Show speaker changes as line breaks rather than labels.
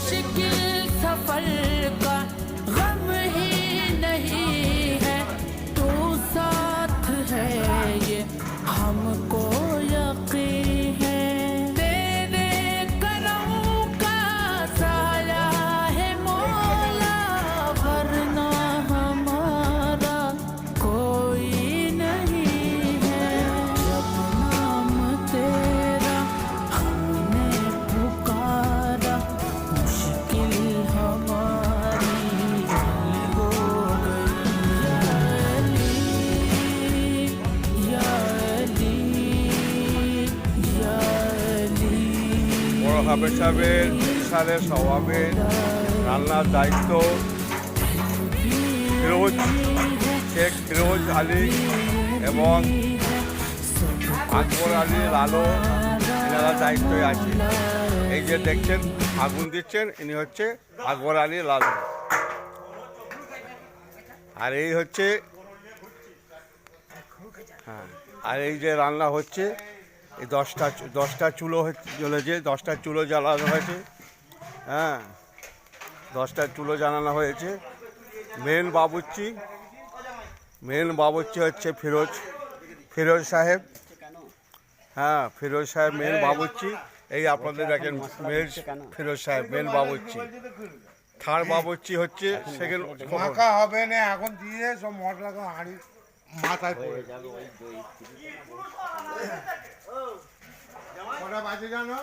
मुश्किल सफर का गम ही नहीं है, तू साथ है ये हमको यकीन है। तेरे करम का साया है मौला, वरना हमारा कोई नहीं है। जब नाम तेरा हमने पुकारा, मुश्किल हमारी हल हो गई। या अली, या अली,
বড় হাফেজ সাহেবের ইশারের স্বভাবের রান্নার দায়িত্ব ফিরোজ শেখ ফিরোজ আলী এবং আকবর আলী লালো, এনারা দায়িত্বে আছে। এই যে দেখছেন আগুন দিচ্ছেন, ইনি হচ্ছে আকবর আলী লালো। আর এই হচ্ছে হ্যাঁ, আর এই যে রান্না হচ্ছে, এই দশটা চুলো জ্বলেছে, 10টা চুলো জ্বালানো হয়েছে। হ্যাঁ, 10টা চুলো জ্বালানো হয়েছে। মেন বাবুর্চি হচ্ছে ফিরোজ সাহেব। হ্যাঁ, ফিরোজ সাহেব মেন বাবুর্চি। এই আপনাদের দেখেন ফিরোজ সাহেব মেন বাবুর্চি। থার্ড বাবুর্চি হচ্ছে সেকেন্ড।
মাখা হবে না, এখন দিয়ে সব মশলা হাঁড়ি মাথায় পড়ে যাবে। কটা বাজে জানো?